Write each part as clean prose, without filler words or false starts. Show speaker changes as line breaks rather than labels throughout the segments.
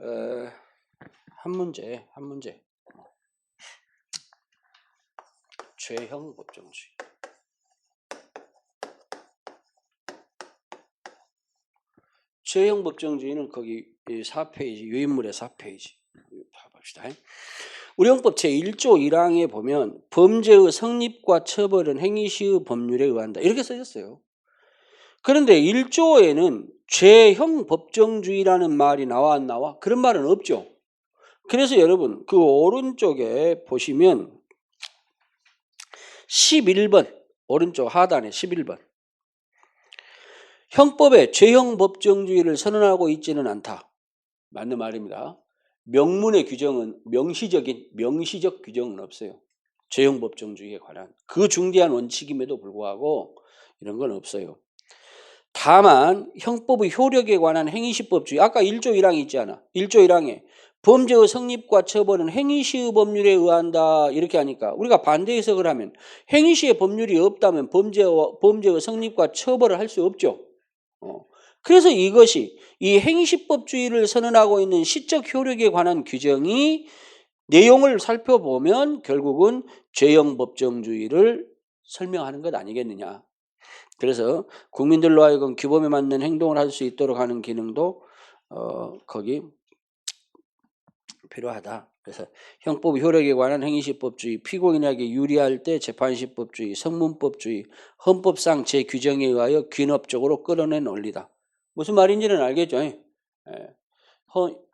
한 문제. 죄형 법정주의. 죄형 법정주의는 거기 4페이지, 유인물의 4페이지. 봐봅시다. 우리 형법 제1조 1항에 보면 범죄의 성립과 처벌은 행위시의 법률에 의한다. 이렇게 써졌어요. 그런데 1조에는 죄형 법정주의라는 말이 나와 안 나와? 그런 말은 없죠. 그래서 여러분 그 오른쪽에 보시면 11번 오른쪽 하단에 11번 형법에 죄형 법정주의를 선언하고 있지는 않다. 맞는 말입니다. 명문의 규정은 명시적 규정은 없어요. 죄형 법정주의에 관한 그 중대한 원칙임에도 불구하고 이런 건 없어요. 다만 형법의 효력에 관한 행위시법주의 아까 1조 1항이 있잖아. 1조 1항에 범죄의 성립과 처벌은 행위시의 법률에 의한다 이렇게 하니까 우리가 반대 해석을 하면 행위시의 법률이 없다면 범죄의 성립과 처벌을 할 수 없죠. 그래서 이것이 이 행위시법주의를 선언하고 있는 시적 효력에 관한 규정이 내용을 살펴보면 결국은 죄형 법정주의를 설명하는 것 아니겠느냐. 그래서 국민들로 하여금 규범에 맞는 행동을 할 수 있도록 하는 기능도 거기 필요하다. 그래서 형법 효력에 관한 행위시법주의, 피고인에게 유리할 때 재판시법주의, 성문법주의, 헌법상 제 규정에 의하여 귀납적으로 끌어낸 원리다. 무슨 말인지는 알겠죠?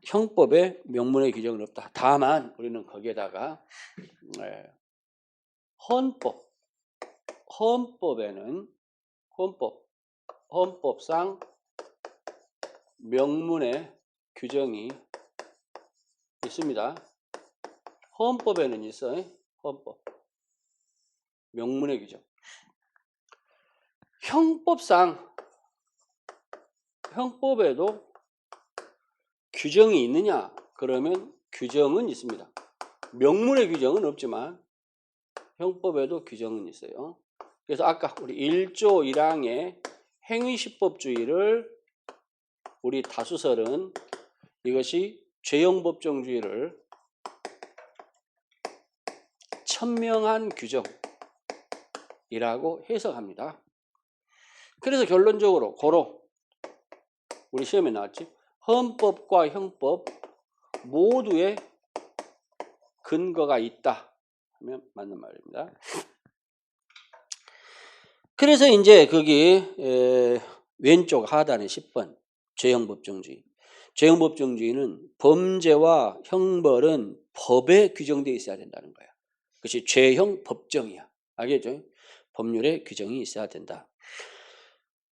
형법에 명문의 규정은 없다. 다만 우리는 거기에다가 헌법상 명문의 규정이 있습니다. 헌법에는 있어요. 헌법. 명문의 규정. 형법에도 규정이 있느냐? 그러면 규정은 있습니다. 명문의 규정은 없지만 형법에도 규정은 있어요. 그래서 아까 우리 1조 1항의 행위시법주의를 우리 다수설은 이것이 죄형 법정주의를 천명한 규정이라고 해석합니다. 그래서 결론적으로 고로 우리 시험에 나왔지. 헌법과 형법 모두에 근거가 있다 하면 맞는 말입니다. 그래서 이제 거기 왼쪽 하단에 10번 죄형 법정주의. 죄형 법정주의는 범죄와 형벌은 법에 규정되어 있어야 된다는 거야. 그것이 죄형 법정이야. 알겠죠? 법률에 규정이 있어야 된다.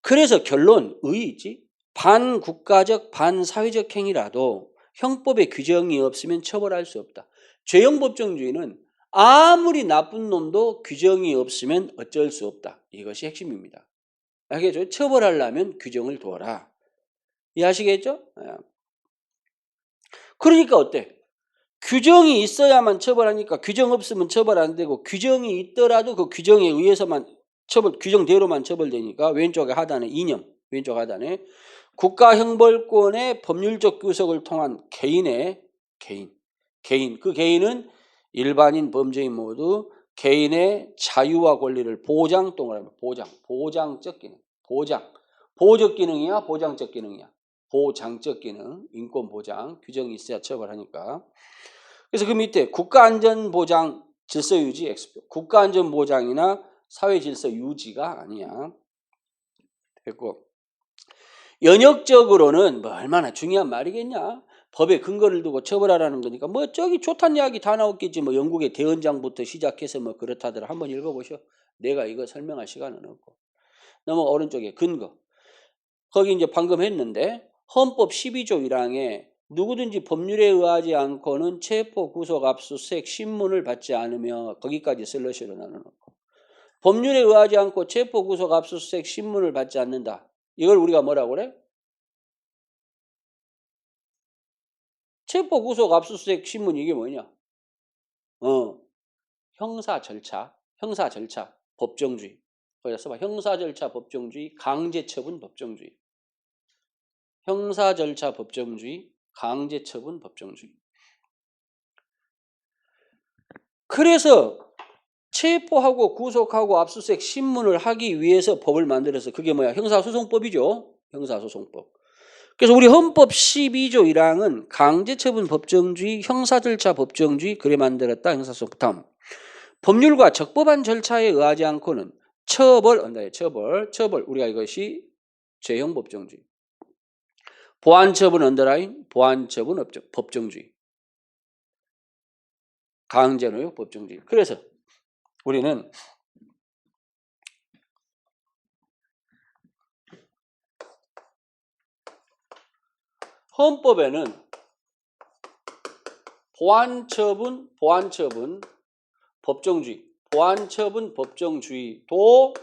그래서 결론 의의지. 반국가적 반사회적 행위라도 형법에 규정이 없으면 처벌할 수 없다. 죄형 법정주의는 아무리 나쁜 놈도 규정이 없으면 어쩔 수 없다. 이것이 핵심입니다. 알겠죠? 처벌하려면 규정을 두어라. 이해하시겠죠? 그러니까 어때? 규정이 있어야만 처벌하니까 규정 없으면 처벌 안 되고 규정이 있더라도 그 규정에 의해서만 규정대로만 처벌되니까 왼쪽에 하단에 이념, 왼쪽 하단에 국가형벌권의 법률적 규석을 통한 개인, 그 개인은 일반인 범죄인 모두 개인의 자유와 권리를 보장적 기능, 보호적 기능이야, 보장적 기능이야. 보장적 기능, 인권 보장, 규정이 있어야 처벌하니까. 그래서 그 밑에 국가안전보장 질서유지 X표. 국가안전보장이나 사회질서 유지가 아니야. 됐고. 연역적으로는 뭐 얼마나 중요한 말이겠냐. 법에 근거를 두고 처벌하라는 거니까 뭐 저기 좋다는 이야기 다 나왔겠지. 뭐 영국의 대헌장부터 시작해서 뭐 그렇다더라. 한번 읽어보셔. 내가 이거 설명할 시간은 없고. 넘어 오른쪽에 근거. 거기 이제 방금 했는데 헌법 12조 1항에 누구든지 법률에 의하지 않고는 체포, 구속, 압수수색, 신문을 받지 않으며 거기까지 슬러시로 나눠놓고 법률에 의하지 않고 체포, 구속, 압수수색, 신문을 받지 않는다. 이걸 우리가 뭐라고 그래? 체포, 구속, 압수수색, 신문 이게 뭐냐? 형사 절차, 법정주의. 거기다 써봐. 형사 절차 법정주의, 강제처분 법정주의. 형사 절차 법정주의, 강제처분 법정주의. 그래서 체포하고 구속하고 압수수색 신문을 하기 위해서 법을 만들어서 그게 뭐야? 형사소송법이죠. 형사소송법. 그래서 우리 헌법 12조 1항은 강제처분 법정주의, 형사절차 법정주의 그래 만들었다. 형사소송. 다음. 법률과 적법한 절차에 의하지 않고는 처벌 우리가 이것이 죄형법정주의. 보안처분 언더라인 보안처분 법정주의. 강제노역 법정주의. 그래서 우리는 헌법에는 보안처분 법정주의, 보안처분 법정주의도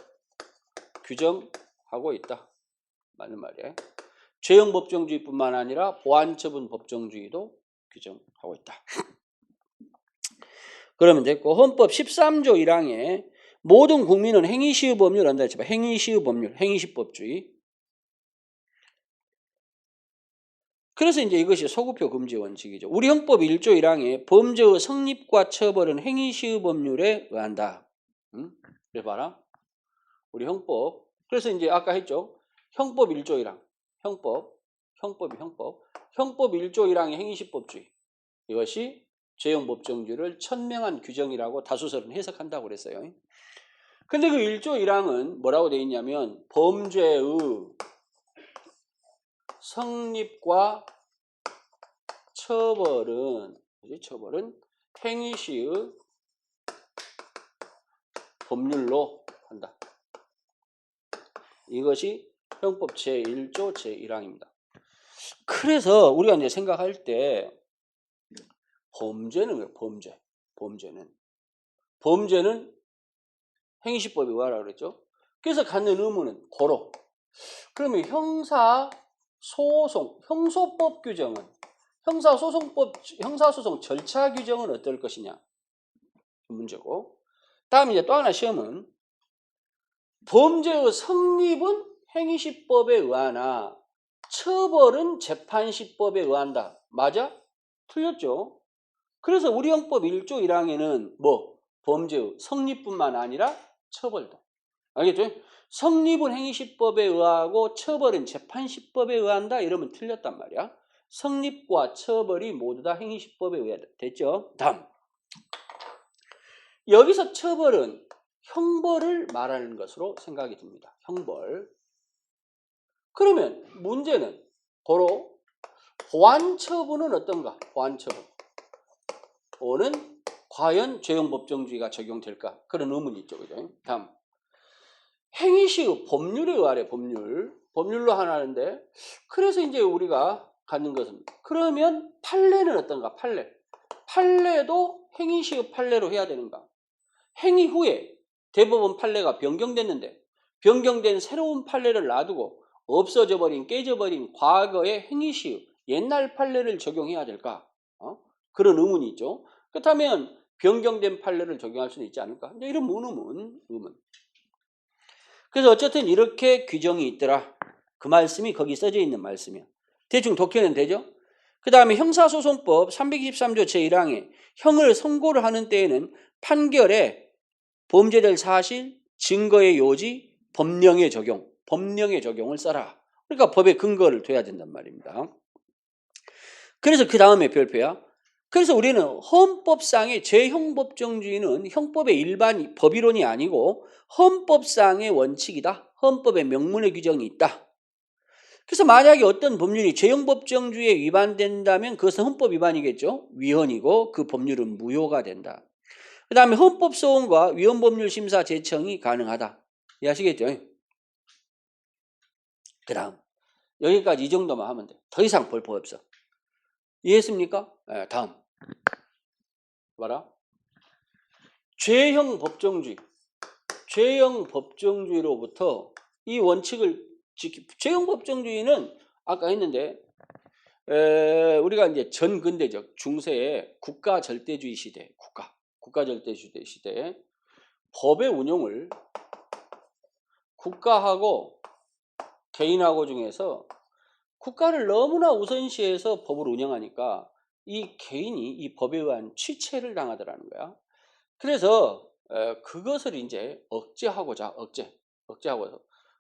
규정하고 있다. 맞는 말이에요. 죄형 법정주의뿐만 아니라 보안처분 법정주의도 규정하고 있다. 그러면 됐고 헌법 13조 1항에 모든 국민은 행위시효 법률 한다 했지만 행위시효 법률, 행위시법주의. 그래서 이제 이것이 소급표 금지 원칙이죠. 우리 헌법 1조 1항에 범죄의 성립과 처벌은 행위시효 법률에 의한다. 그래 봐라. 우리 헌법. 그래서 이제 아까 했죠. 형법 1조 1항. 형법 1조 1항의 행위시법주의. 이것이 죄형 법정주의를 천명한 규정이라고 다수설은 해석한다고 그랬어요. 근데 그 1조 1항은 뭐라고 되어 있냐면 범죄의 성립과 처벌은 행위시의 법률로 한다. 이것이 형법 제1조 제1항입니다. 그래서 우리가 이제 생각할 때 범죄는 왜 범죄는 행위시법에 의하라고 그랬죠. 그래서 갖는 의무는 고로. 그러면 형소법 규정은 형사소송 절차 규정은 어떨 것이냐 문제고. 다음에 이제 또 하나 시험은 범죄의 성립은 행위시법에 의하나 처벌은 재판시법에 의한다. 맞아? 틀렸죠? 그래서 우리 형법 1조 1항에는 범죄의 성립뿐만 아니라 처벌도. 알겠죠? 성립은 행위시법에 의하고 처벌은 재판시법에 의한다. 이러면 틀렸단 말이야. 성립과 처벌이 모두 다 행위시법에 의하다. 됐죠? 다음. 여기서 처벌은 형벌을 말하는 것으로 생각이 듭니다. 형벌. 그러면 문제는 고로 보안처분은 어떤가? 보안처분. 오는 과연 죄형 법정주의가 적용될까? 그런 의문이 있죠. 그죠? 다음. 행위시의 법률에 의하래. 법률로 하나 하는데 그래서 이제 우리가 갖는 것은 그러면 판례는 어떤가? 판례도 행위시의 판례로 해야 되는가? 행위 후에 대법원 판례가 변경됐는데 변경된 새로운 판례를 놔두고 없어져 버린 깨져버린 과거의 행위시의 옛날 판례를 적용해야 될까? 그런 의문이 있죠. 그렇다면 변경된 판례를 적용할 수는 있지 않을까? 이런 의문. 그래서 어쨌든 이렇게 규정이 있더라. 그 말씀이 거기 써져 있는 말씀이야. 대충 독해는 되죠? 그 다음에 형사소송법 323조 제1항에 형을 선고를 하는 때에는 판결에 범죄될 사실, 증거의 요지, 법령의 적용을 써라. 그러니까 법의 근거를 둬야 된단 말입니다. 그래서 그 다음에 별표야. 그래서 우리는 헌법상의 죄형법정주의는 형법의 일반 법이론이 아니고 헌법상의 원칙이다. 헌법의 명문의 규정이 있다. 그래서 만약에 어떤 법률이 죄형법정주의에 위반된다면 그것은 헌법 위반이겠죠. 위헌이고 그 법률은 무효가 된다. 그 다음에 헌법소원과 위헌법률심사 제청이 가능하다. 이해하시겠죠? 그 다음 여기까지 이 정도만 하면 돼. 더 이상 볼 법 없어. 이해했습니까? 네, 다음 봐라. 죄형 법정주의로부터 이 원칙을 죄형 법정주의는 아까 했는데 우리가 이제 전근대적 중세의 국가 절대주의 시대 시대에 법의 운용을 국가하고 개인하고 중에서 국가를 너무나 우선시해서 법을 운영하니까 이 개인이 이 법에 의한 취체를 당하더라는 거야. 그래서 그것을 이제 억제하고서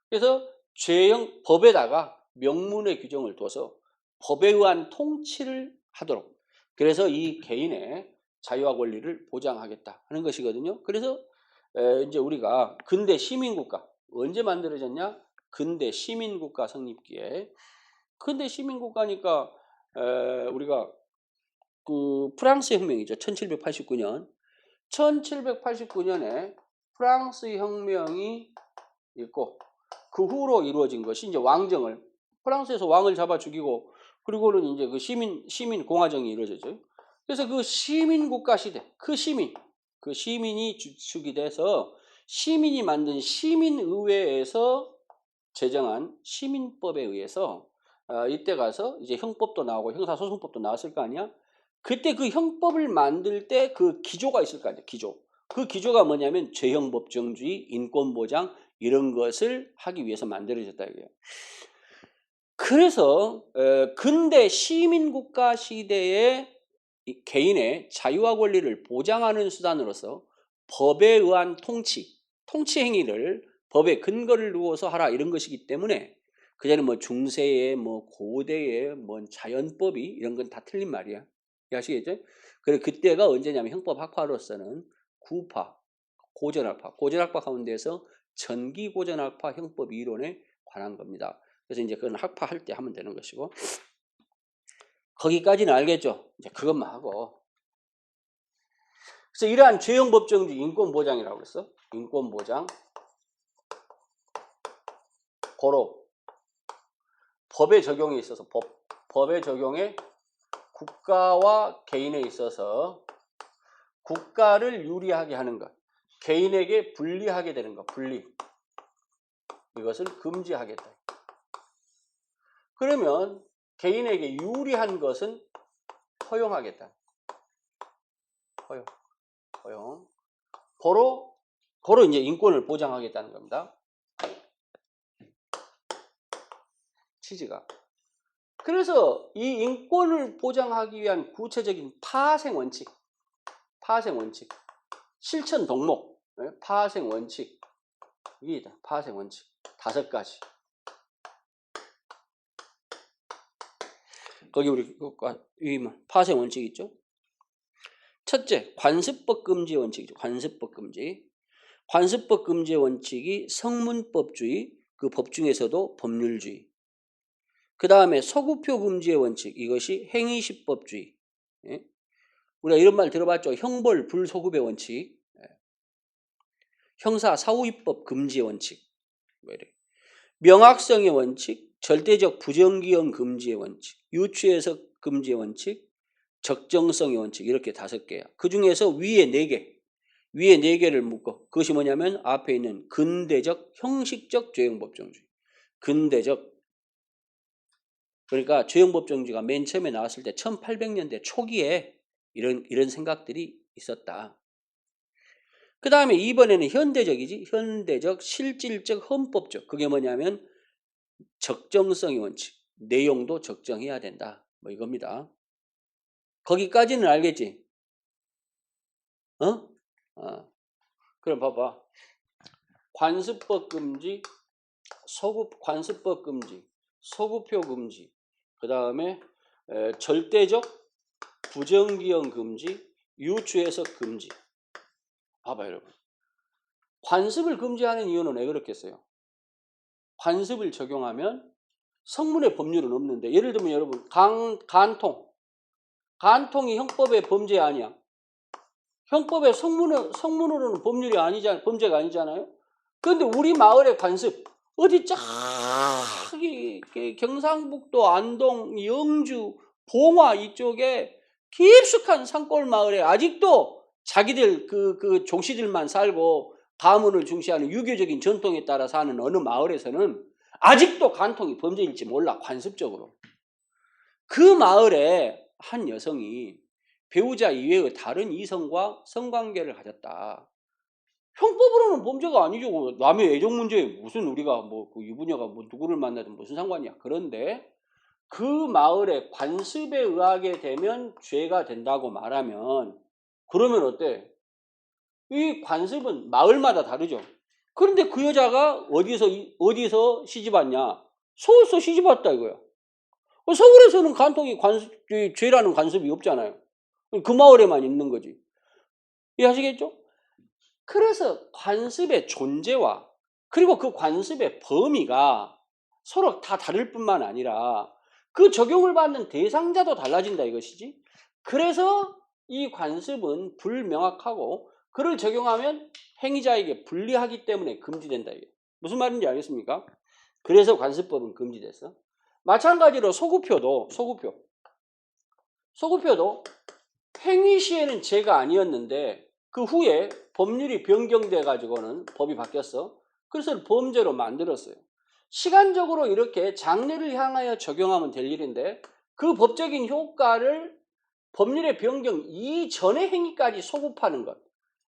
그래서 죄형 법에다가 명문의 규정을 둬서 법에 의한 통치를 하도록, 그래서 이 개인의 자유와 권리를 보장하겠다 하는 것이거든요. 그래서 이제 우리가 근대 시민국가 언제 만들어졌냐? 근대 시민국가 성립기에. 근대 시민국가니까 우리가 그 프랑스 혁명이죠. 1789년. 1789년에 프랑스 혁명이 있고 그 후로 이루어진 것이 이제 왕정을, 프랑스에서 왕을 잡아 죽이고 그리고는 이제 그 시민 공화정이 이루어졌죠. 그래서 그 시민 국가 시대, 그 시민이 주축이 돼서 시민이 만든 시민의회에서 제정한 시민법에 의해서 이때 가서 이제 형법도 나오고 형사소송법도 나왔을 거 아니야? 그때 그 형법을 만들 때 그 기조가 있을 거 아니야, 기조. 그 기조가 뭐냐면 죄형법정주의, 인권보장 이런 것을 하기 위해서 만들어졌다 이거예요. 그래서 근대 시민국가 시대에 개인의 자유와 권리를 보장하는 수단으로서 법에 의한 통치 행위를 법의 근거를 두어서 하라 이런 것이기 때문에 그전에 뭐 중세에 뭐 고대에 뭐 자연법이 이런 건 다 틀린 말이야. 아시겠죠? 그래 그때가 언제냐면 형법 학파로서는 구파, 고전학파 가운데서 전기고전학파 형법 이론에 관한 겁니다. 그래서 이제 그건 학파할 때 하면 되는 것이고, 거기까지는 알겠죠? 이제 그것만 하고. 그래서 이러한 죄형법정주의 인권보장이라고 그랬어. 인권보장. 고로 법의 적용에 있어서 법의 적용에 국가와 개인에 있어서 국가를 유리하게 하는 것, 개인에게 불리하게 되는 것, 이것을 금지하겠다. 그러면 개인에게 유리한 것은 허용하겠다. 허용. 고로 이제 인권을 보장하겠다는 겁니다. 취지가. 그래서 이 인권을 보장하기 위한 구체적인 파생 원칙, 실천 덕목, 파생 원칙, 이게 파생 원칙 5가지. 거기 우리 파생 원칙 있죠? 첫째, 관습법 금지 원칙이죠. 관습법 금지. 관습법 금지 원칙이 성문법주의, 그 법 중에서도 법률주의. 그 다음에 소구표 금지의 원칙, 이것이 행위시법주의. 예? 우리가 이런 말 들어봤죠. 형벌 불소급의 원칙, 형사 사후입법 금지의 원칙, 명확성의 원칙, 절대적 부정기형 금지의 원칙, 유추해석 금지의 원칙, 적정성의 원칙, 이렇게 5개야. 그 중에서 위에 4개를 묶어. 그것이 뭐냐면 앞에 있는 근대적 형식적 죄형법정주의. 근대적. 그러니까 죄형법정주의가 맨 처음에 나왔을 때 1800년대 초기에 이런 생각들이 있었다. 그 다음에 이번에는 현대적이지. 현대적, 실질적, 헌법적. 그게 뭐냐면 적정성의 원칙. 내용도 적정해야 된다. 뭐 이겁니다. 거기까지는 알겠지? 그럼 봐봐. 관습법 금지, 관습법 금지, 소구표 금지, 그 다음에 절대적 부정기형 금지, 유추해석 금지. 봐봐 여러분. 관습을 금지하는 이유는 왜 그렇겠어요? 관습을 적용하면 성문의 법률은 없는데, 예를 들면 여러분 간통이 형법의 범죄 아니야. 형법의 성문으로는 법률이 아니잖아요. 범죄가 아니잖아요. 그런데 우리 마을의 관습 어디 저기 경상북도 안동, 영주, 봉화 이쪽에 깊숙한 산골 마을에 아직도 자기들 그 종씨들만 살고 가문을 중시하는 유교적인 전통에 따라 사는 어느 마을에서는 아직도 간통이 범죄일지 몰라. 관습적으로. 그 마을에 한 여성이 배우자 이외의 다른 이성과 성관계를 가졌다. 형법으로는 범죄가 아니죠. 남의 애정 문제에 무슨 우리가 뭐 그 유부녀가 뭐 누구를 만나든 무슨 상관이야. 그런데 그 마을의 관습에 의하게 되면 죄가 된다고 말하면 그러면 어때? 이 관습은 마을마다 다르죠. 그런데 그 여자가 어디서 시집 왔냐? 서울서 시집 왔다 이거야. 서울에서는 간통이 죄라는 관습이 없잖아요. 그 마을에만 있는 거지. 이해하시겠죠? 그래서 관습의 존재와 그리고 그 관습의 범위가 서로 다 다를 뿐만 아니라 그 적용을 받는 대상자도 달라진다 이것이지. 그래서 이 관습은 불명확하고 그를 적용하면 행위자에게 불리하기 때문에 금지된다. 이게. 무슨 말인지 알겠습니까? 그래서 관습법은 금지됐어. 마찬가지로 소구표도 행위 시에는 죄가 아니었는데 그 후에 법률이 변경돼 가지고는 법이 바뀌었어. 그래서 범죄로 만들었어요. 시간적으로 이렇게 장래를 향하여 적용하면 될 일인데 그 법적인 효과를 법률의 변경 이전의 행위까지 소급하는 것.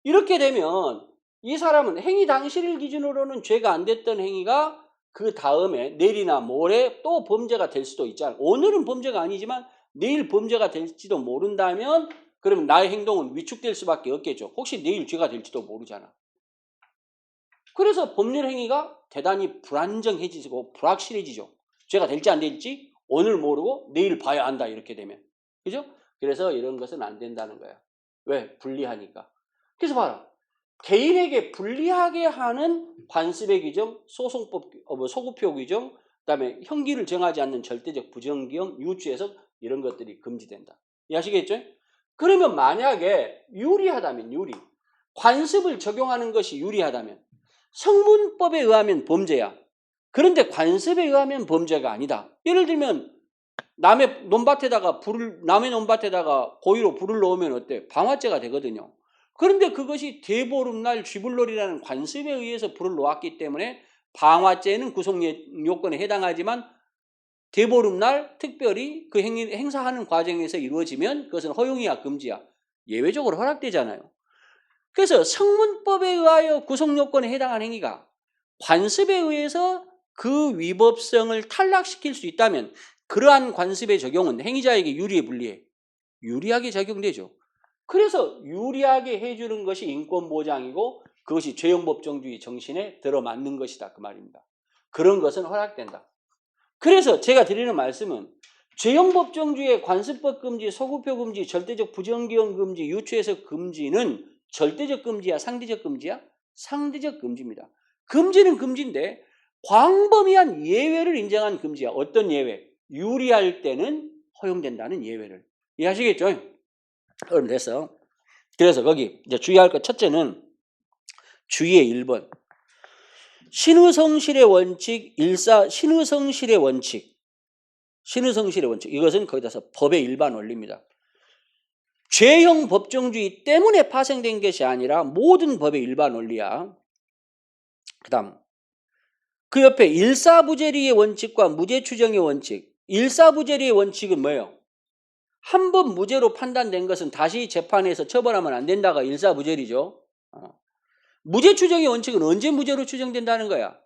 이렇게 되면 이 사람은 행위 당시를 기준으로는 죄가 안 됐던 행위가 그 다음에 내일이나 모레 또 범죄가 될 수도 있잖아요. 오늘은 범죄가 아니지만 내일 범죄가 될지도 모른다면 그러면 나의 행동은 위축될 수밖에 없겠죠. 혹시 내일 죄가 될지도 모르잖아. 그래서 법률 행위가 대단히 불안정해지고 불확실해지죠. 죄가 될지 안 될지 오늘 모르고 내일 봐야 한다 이렇게 되면. 그죠? 그래서 이런 것은 안 된다는 거야. 왜? 불리하니까. 그래서 봐라. 개인에게 불리하게 하는 관습의 규정, 소송법, 소구표 규정, 그다음에 형기를 정하지 않는 절대적 부정기형, 유추해석 이런 것들이 금지된다. 이해하시겠죠? 그러면 만약에 유리하다면 관습을 적용하는 것이 유리하다면 성문법에 의하면 범죄야. 그런데 관습에 의하면 범죄가 아니다. 예를 들면 남의 논밭에다가 고의로 불을 넣으면 어때? 방화죄가 되거든요. 그런데 그것이 대보름날 쥐불놀이라는 관습에 의해서 불을 놓았기 때문에 방화죄는 구속요건에 해당하지만 대보름날 특별히 그 행사하는 과정에서 이루어지면 그것은 허용이야 금지야. 예외적으로 허락되잖아요. 그래서 성문법에 의하여 구속요건에 해당하는 행위가 관습에 의해서 그 위법성을 탈락시킬 수 있다면 그러한 관습의 적용은 행위자에게 유리해 불리해? 유리하게 적용되죠. 그래서 유리하게 해주는 것이 인권보장이고 그것이 죄형법정주의 정신에 들어맞는 것이다 그 말입니다. 그런 것은 허락된다. 그래서 제가 드리는 말씀은 죄형법정주의의 관습법 금지, 소구표 금지, 절대적 부정기형 금지, 유추해석 금지는 절대적 금지야 상대적 금지야? 상대적 금지입니다. 금지는 금지인데 광범위한 예외를 인정한 금지야. 어떤 예외? 유리할 때는 허용된다는 예외를. 이해하시겠죠? 그럼 됐어. 그래서 거기 이제 주의할 것 첫째는 주의의 1번. 신의성실의 원칙, 신의성실의 원칙. 이것은 거기다서 법의 일반 원리입니다. 죄형 법정주의 때문에 파생된 것이 아니라 모든 법의 일반 원리야. 그 다음 그 옆에 일사부재리의 원칙과 무죄추정의 원칙. 일사부재리의 원칙은 뭐예요? 한 번 무죄로 판단된 것은 다시 재판에서 처벌하면 안 된다가 일사부재리죠. 무죄추정의 원칙은 언제 무죄로 추정된다는 거야?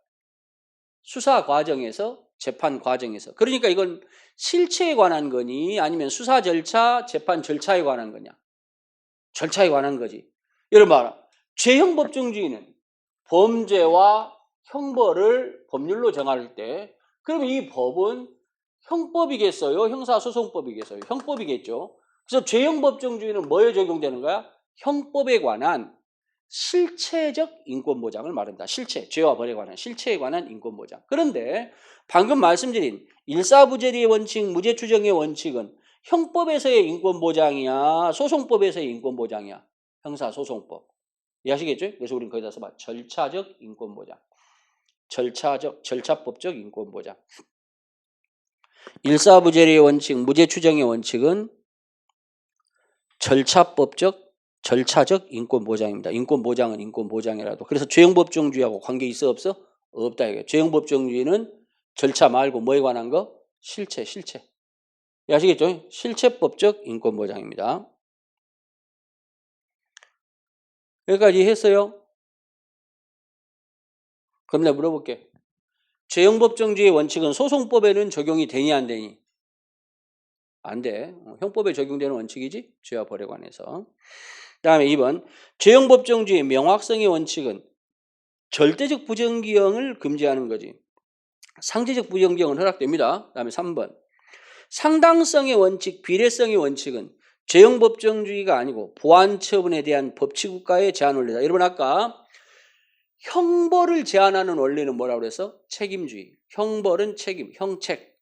수사 과정에서, 재판 과정에서. 그러니까 이건 실체에 관한 거니 아니면 수사 절차, 재판 절차에 관한 거냐? 절차에 관한 거지. 여러분 봐라. 죄형 법정주의는 범죄와 형벌을 법률로 정할 때 그러면 이 법은 형법이겠어요? 형사소송법이겠어요? 형법이겠죠. 그래서 죄형 법정주의는 뭐에 적용되는 거야? 형법에 관한 실체적 인권보장을 말한다. 실체, 죄와 벌에 관한 실체에 관한 인권보장. 그런데 방금 말씀드린 일사부재리의 원칙, 무죄추정의 원칙은 형법에서의 인권보장이야? 소송법에서의 인권보장이야? 형사소송법. 이해하시겠죠? 그래서 우리는 거기다 써봐. 절차적 인권보장. 절차법적 인권보장. 일사부재리의 원칙, 무죄추정의 원칙은 절차적 인권보장입니다. 인권보장은 인권보장이라도. 그래서 죄형법정주의하고 관계 있어 없어? 없다 이거예요. 죄형법정주의는 절차 말고 뭐에 관한 거? 실체. 아시겠죠? 실체법적 인권보장입니다. 여기까지 했어요? 그럼 내가 물어볼게. 죄형법정주의 원칙은 소송법에는 적용이 되니 안 되니? 안 돼. 형법에 적용되는 원칙이지 죄와 벌에 관해서. 다음에 2번 죄형법정주의 명확성의 원칙은 절대적 부정기형을 금지하는 거지. 상대적 부정기형은 허락됩니다. 다음에 3번 상당성의 원칙, 비례성의 원칙은 죄형법정주의가 아니고 보완처분에 대한 법치국가의 제한 원리다. 여러분 아까 형벌을 제한하는 원리는 뭐라고 그래서? 책임주의. 형벌은 책임, 형책.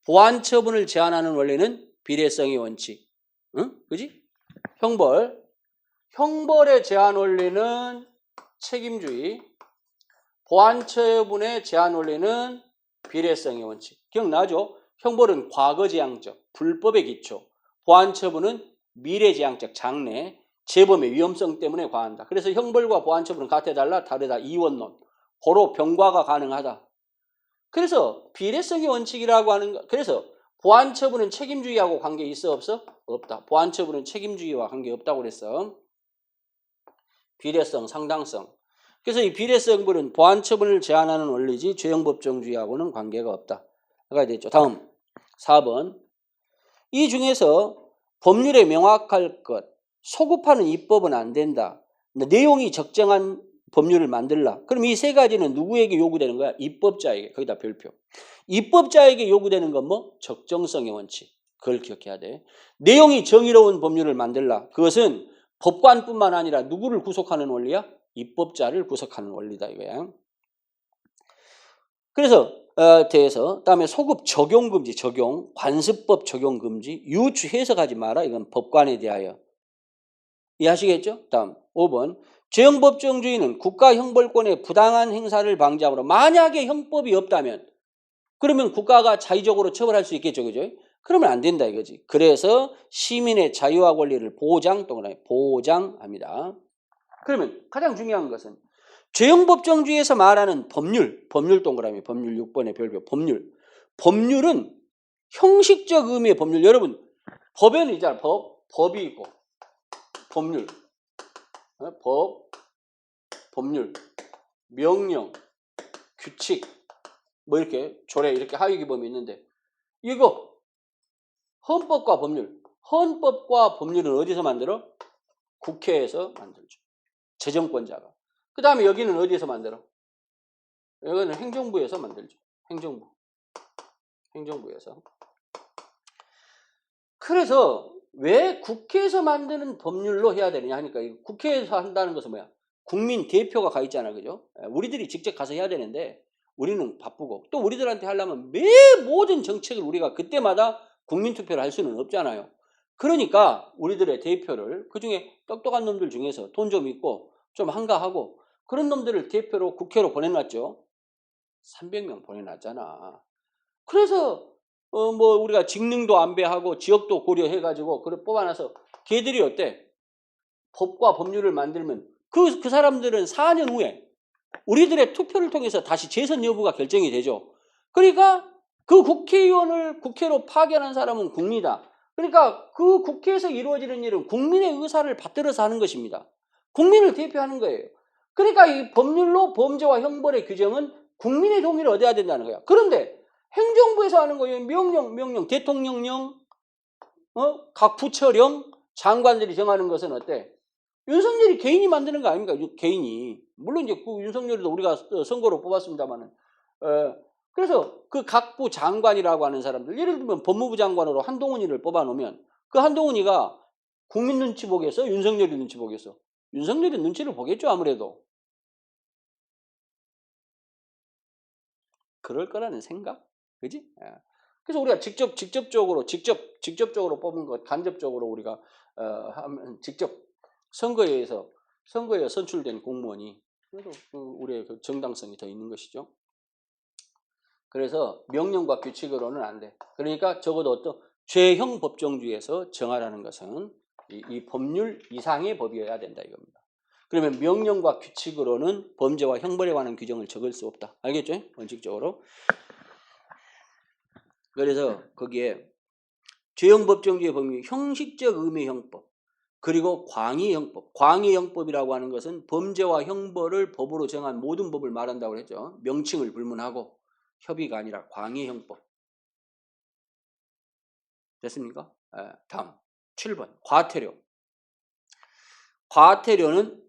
보완처분을 제한하는 원리는 비례성의 원칙. 응? 그지? 형벌의 제한 원리는 책임주의. 보완처분의 제한 원리는 비례성의 원칙. 기억나죠? 형벌은 과거지향적, 불법의 기초. 보완처분은 미래지향적, 장래. 재범의 위험성 때문에 과한다. 그래서 형벌과 보완처분은 같아 달라 다르다. 이원론. 고로 병과가 가능하다. 그래서 비례성의 원칙이라고 하는 거. 그래서 보완처분은 책임주의하고 관계 있어 없어? 없다. 보완처분은 책임주의와 관계 없다고 그랬어. 비례성, 상당성. 그래서 이 비례성벌은 보완처분을 제한하는 원리지 죄형법정주의하고는 관계가 없다. 가 됐죠. 다음 4번. 이 중에서 법률에 명확할 것, 소급하는 입법은 안 된다. 내용이 적정한 법률을 만들라. 그럼 이 세 가지는 누구에게 요구되는 거야? 입법자에게. 거기다 별표. 입법자에게 요구되는 건 뭐? 적정성의 원칙. 그걸 기억해야 돼. 내용이 정의로운 법률을 만들라. 그것은 법관뿐만 아니라 누구를 구속하는 원리야? 입법자를 구속하는 원리다 이거야. 그래서 대해서 다음에 소급 적용 금지, 적용, 관습법 적용 금지, 유추 해석하지 마라. 이건 법관에 대하여. 이해하시겠죠? 다음 5번. 죄형법정주의는 국가 형벌권의 부당한 행사를 방지하므로 만약에 형법이 없다면 그러면 국가가 자의적으로 처벌할 수 있겠죠. 그죠? 그러면 안 된다 이거지. 그래서 시민의 자유와 권리를 보장합니다. 그러면 가장 중요한 것은 죄형법정주의에서 말하는 법률 동그라미, 법률 6번의 별표, 법률은 형식적 의미의 법률. 여러분 법에는 있잖아. 법이 있고 법률, 법률, 명령, 규칙, 뭐 이렇게 조례 이렇게 하위기범이 있는데 이거 헌법과 법률은 어디서 만들어? 국회에서 만들죠. 재정권자가. 그 다음에 여기는 어디에서 만들어? 여기는 행정부에서 만들죠. 행정부에서. 그래서 왜 국회에서 만드는 법률로 해야 되느냐 하니까 국회에서 한다는 것은 뭐야? 국민 대표가 가 있잖아. 그죠? 우리들이 직접 가서 해야 되는데 우리는 바쁘고 또 우리들한테 하려면 매 모든 정책을 우리가 그때마다 국민투표를 할 수는 없잖아요. 그러니까 우리들의 대표를 그중에 똑똑한 놈들 중에서 돈 좀 있고 좀 한가하고 그런 놈들을 대표로 국회로 보내놨죠. 300명 보내놨잖아. 그래서 뭐 우리가 직능도 안배하고 지역도 고려해가지고 그걸 뽑아놔서 걔들이 어때? 법과 법률을 만들면 그 사람들은 4년 후에 우리들의 투표를 통해서 다시 재선 여부가 결정이 되죠. 그러니까 그 국회의원을 국회로 파견한 사람은 국민이다. 그러니까 그 국회에서 이루어지는 일은 국민의 의사를 받들어서 하는 것입니다. 국민을 대표하는 거예요. 그러니까 이 법률로 범죄와 형벌의 규정은 국민의 동의를 얻어야 된다는 거야. 그런데 행정부에서 하는 거예요. 명령, 대통령령, 각 부처령, 장관들이 정하는 것은 어때? 윤석열이 개인이 만드는 거 아닙니까? 개인이. 물론 이제 그 윤석열도 우리가 선거로 뽑았습니다만은. 그래서 그 각부 장관이라고 하는 사람들, 예를 들면 법무부 장관으로 한동훈이를 뽑아놓으면 그 한동훈이가 국민 눈치 보겠어? 윤석열이 눈치 보겠어? 윤석열이 눈치를 보겠죠, 아무래도. 그럴 거라는 생각? 그지? 그래서 우리가 직접적으로 뽑은 것, 간접적으로 우리가 하면 직접 선거에 선출된 공무원이 그래도 우리의 그 정당성이 더 있는 것이죠. 그래서 명령과 규칙으로는 안 돼. 그러니까 적어도 어떤 죄형 법정주의에서 정하라는 것은 이 법률 이상의 법이어야 된다 이겁니다. 그러면 명령과 규칙으로는 범죄와 형벌에 관한 규정을 적을 수 없다. 알겠죠? 원칙적으로. 그래서 거기에 죄형 법정주의 법률 형식적 의미 형법 그리고 광의형법. 광의형법이라고 하는 것은 범죄와 형벌을 법으로 정한 모든 법을 말한다고 했죠. 명칭을 불문하고 협의가 아니라 광의형법. 됐습니까? 다음 7번 과태료. 과태료는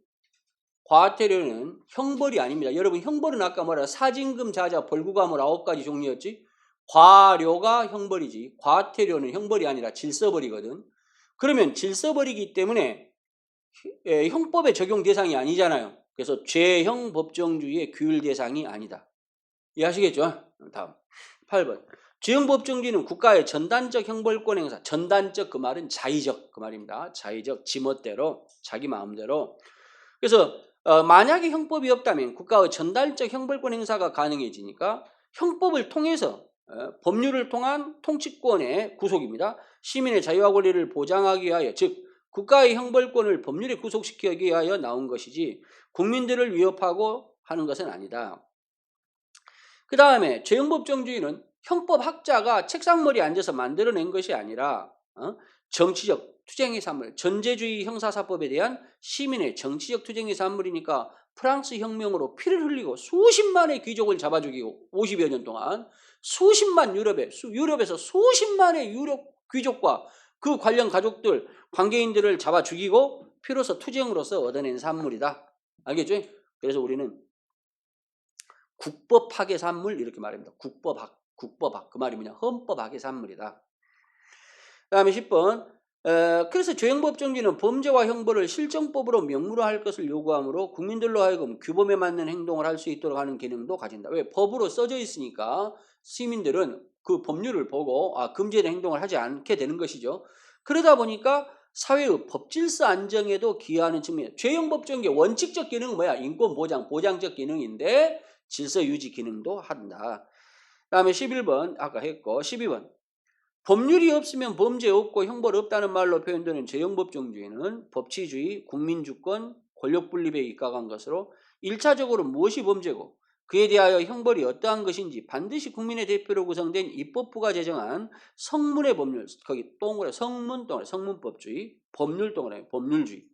형벌이 아닙니다. 여러분 형벌은 아까 뭐라 사징금, 자자, 벌구가물 9가지 종류였지. 과료가 형벌이지 과태료는 형벌이 아니라 질서벌이거든. 그러면 질서벌이기 때문에 형법의 적용 대상이 아니잖아요. 그래서 죄형 법정주의의 규율 대상이 아니다. 이해하시겠죠? 다음 8번 죄형 법정주의는 국가의 전단적 형벌권 행사. 전단적 그 말은 자의적 그 말입니다. 자의적 지멋대로 자기 마음대로. 그래서 만약에 형법이 없다면 국가의 전단적 형벌권 행사가 가능해지니까 형법을 통해서 법률을 통한 통치권의 구속입니다. 시민의 자유와 권리를 보장하기 위하여 즉 국가의 형벌권을 법률에 구속시키기 위하여 나온 것이지 국민들을 위협하고 하는 것은 아니다. 그 다음에 죄형법정주의는 형법학자가 책상머리에 앉아서 만들어낸 것이 아니라 정치적 투쟁의 산물, 전제주의 형사사법에 대한 시민의 정치적 투쟁의 산물이니까 프랑스 혁명으로 피를 흘리고 수십만의 귀족을 잡아 죽이고 50여 년 동안 수십만 유럽에서 수십만의 유럽 귀족과 그 관련 가족들, 관계인들을 잡아 죽이고 피로서 투쟁으로서 얻어낸 산물이다. 알겠죠? 그래서 우리는 국법학의 산물 이렇게 말합니다. 국법학 그 말이 뭐냐? 헌법학의 산물이다. 그 다음에 10번 그래서 죄형법정주의는 범죄와 형벌을 실정법으로 명무로 할 것을 요구하므로 국민들로 하여금 규범에 맞는 행동을 할 수 있도록 하는 기능도 가진다. 왜? 법으로 써져 있으니까 시민들은 그 법률을 보고 금지되는 행동을 하지 않게 되는 것이죠. 그러다 보니까 사회의 법질서 안정에도 기여하는 측면. 죄형법정주의 원칙적 기능은 뭐야? 인권 보장, 보장적 기능인데 질서 유지 기능도 한다. 그 다음에 11번 아까 했고 12번 법률이 없으면 범죄 없고 형벌 없다는 말로 표현되는 죄형법정주의는 법치주의, 국민주권, 권력분립에 입각한 것으로 1차적으로 무엇이 범죄고 그에 대하여 형벌이 어떠한 것인지 반드시 국민의 대표로 구성된 입법부가 제정한 성문의 법률, 거기 동그래 성문 동그래 성문법주의, 법률 동그래 법률주의.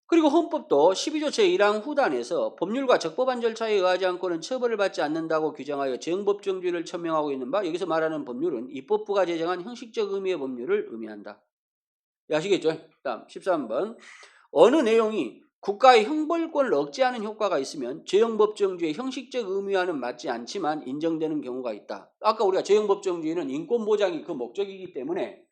그리고 헌법도 12조 제1항 후단에서 법률과 적법한 절차에 의하지 않고는 처벌을 받지 않는다고 규정하여 죄형법정주의를 천명하고 있는 바 여기서 말하는 법률은 입법부가 제정한 형식적 의미의 법률을 의미한다. 아시겠죠? 다음 13번 어느 내용이 국가의 형벌권을 억제하는 효과가 있으면 죄형법정주의의 형식적 의미와는 맞지 않지만 인정되는 경우가 있다. 아까 우리가 죄형법정주의는 인권보장이 그 목적이기 때문에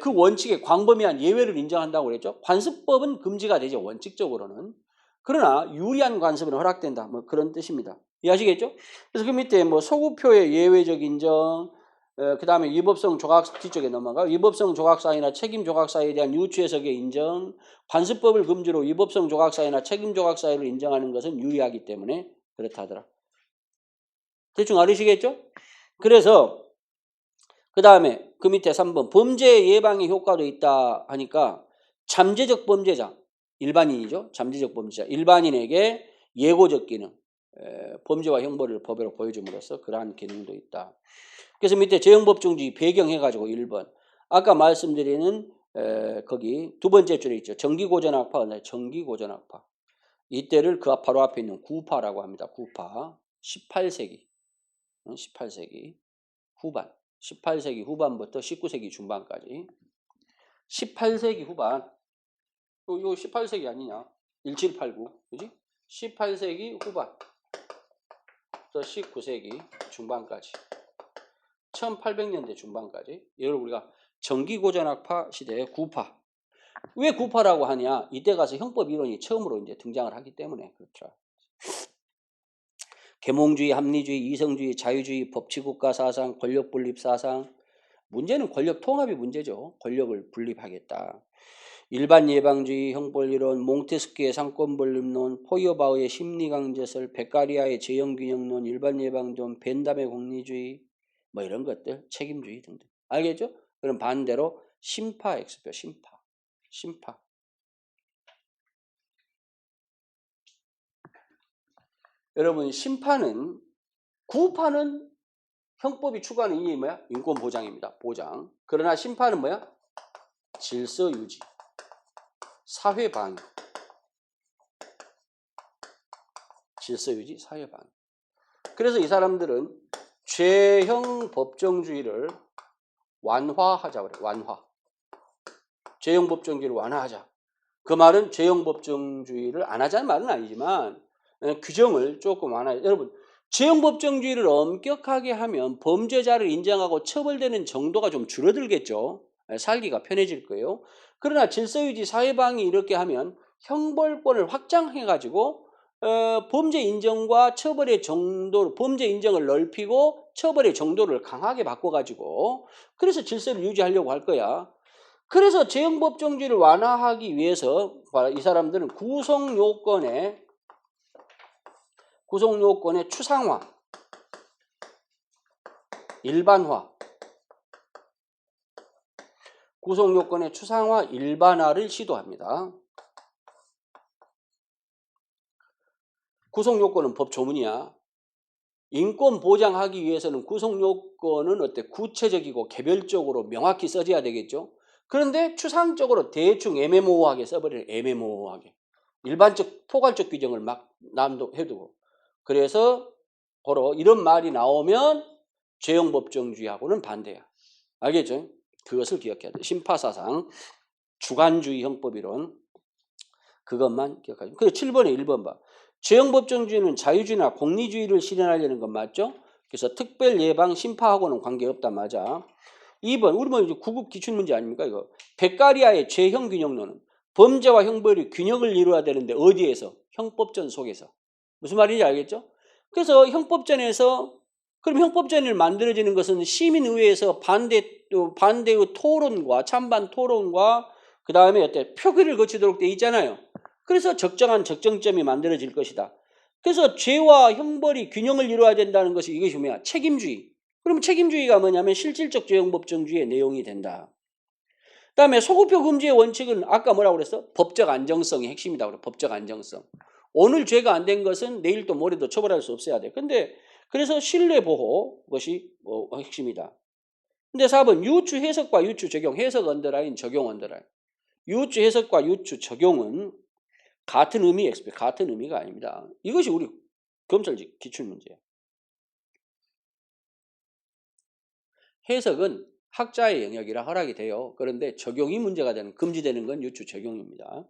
그 원칙에 광범위한 예외를 인정한다고 그랬죠. 관습법은 금지가 되죠. 원칙적으로는. 그러나 유리한 관습은 허락된다. 뭐 그런 뜻입니다. 이해하시겠죠? 그래서 그 밑에 뭐 소구표의 예외적 인정, 그 다음에 위법성 조각 뒤쪽에 넘어가 위법성 조각사유나 책임 조각사유에 대한 유추 해석의 인정, 관습법을 금지로 위법성 조각사유나 책임 조각사유를 인정하는 것은 유리하기 때문에 그렇다더라. 대충 알으시겠죠? 그래서 그 다음에 그 밑에 3번 범죄 예방의 효과도 있다 하니까 잠재적 범죄자 일반인이죠. 잠재적 범죄자 일반인에게 예고적 기능 범죄와 형벌을 법으로 보여줌으로써 그러한 기능도 있다. 그래서 밑에 죄형법정주의 배경해가지고 1번 아까 말씀드리는 거기 두 번째 줄에 있죠. 정기고전학파. 정기고전학파 이때를 그 바로 앞에 있는 구파라고 합니다. 구파 18세기 후반 18세기 후반부터 19세기 중반까지 18세기 후반 이거 18세기 아니냐 1789 그지 18세기 후반부터 19세기 중반까지 1800년대 중반까지 이걸 우리가 정기고전학파 시대의 구파 왜 구파라고 하냐 이때 가서 형법 이론이 처음으로 이제 등장을 하기 때문에 그렇죠. 계몽주의, 합리주의, 이성주의, 자유주의, 법치국가 사상, 권력분립 사상 문제는 권력 통합이 문제죠. 권력을 분립하겠다. 일반 예방주의, 형벌이론, 몽테스키의 상권분립론, 포이어바우의 심리강제설, 베카리아의 재형균형론, 일반 예방론, 벤담의 공리주의 뭐 이런 것들, 책임주의 등등. 알겠죠? 그럼 반대로 심파 X표, 심파. 여러분 심파는 구파는 형법이 추구하는 이 뭐야? 인권 보장입니다. 보장. 그러나 심판은 뭐야? 질서 유지, 사회 방위. 질서 유지, 사회 방위. 그래서 이 사람들은 죄형 법정주의를 완화하자 그래. 완화. 죄형 법정주의를 완화하자. 그 말은 죄형 법정주의를 안 하자는 말은 아니지만 규정을 조금 완화. 여러분, 죄형 법정주의를 엄격하게 하면 범죄자를 인정하고 처벌되는 정도가 좀 줄어들겠죠. 살기가 편해질 거예요. 그러나 질서유지 사회방위 이렇게 하면 형벌권을 확장해가지고 범죄 인정과 처벌의 정도, 범죄 인정을 넓히고 처벌의 정도를 강하게 바꿔가지고 그래서 질서를 유지하려고 할 거야. 그래서 죄형 법정주의를 완화하기 위해서 이 사람들은 구성요건의 추상화, 일반화, 구성요건의 추상화, 일반화를 시도합니다. 구성요건은 법 조문이야. 인권 보장하기 위해서는 구성요건은 어때? 구체적이고 개별적으로 명확히 써져야 되겠죠. 그런데 추상적으로 대충 애매모호하게 써버리는 애매모호하게. 일반적 포괄적 규정을 막 해두고. 그래서 바로 이런 말이 나오면 죄형 법정주의하고는 반대야. 알겠죠? 그것을 기억해야 돼. 심파사상, 주관주의 형법이론. 그것만 기억하죠. 그래서 7번에 1번 봐. 죄형 법정주의는 자유주의나 공리주의를 실현하려는 건 맞죠? 그래서 특별 예방 심파하고는 관계없다. 맞아. 2번 우리 뭐 이제 구급 기출문제 아닙니까 이거. 베카리아의 죄형 균형론은 범죄와 형벌이 균형을 이루어야 되는데 어디에서? 형법전 속에서. 무슨 말인지 알겠죠? 그래서 형법전에서 그럼 형법전이 만들어지는 것은 시민의회에서 반대의 토론과 찬반 토론과 그 다음에 어때 표기를 거치도록 돼 있잖아요. 그래서 적정한 적정점이 만들어질 것이다. 그래서 죄와 형벌이 균형을 이루어야 된다는 것이 이것이 뭐야? 책임주의. 그러면 책임주의가 뭐냐면 실질적 죄형 법정주의의 내용이 된다. 그 다음에 소급표 금지의 원칙은 아까 뭐라고 그랬어? 법적 안정성이 핵심이다. 그래. 법적 안정성. 오늘 죄가 안 된 것은 내일 또 모레도 처벌할 수 없어야 돼. 근데 그래서 신뢰 보호 것이 핵심이다. 근데 4번 유추 해석과 유추 적용. 해석 언더라인, 적용 언더라인. 유추 해석과 유추 적용은 같은 의미가 아닙니다. 이것이 우리 검찰 기출문제야. 해석은 학자의 영역이라 허락이 돼요. 그런데 적용이 문제가 되는, 금지되는 건 유추 적용입니다.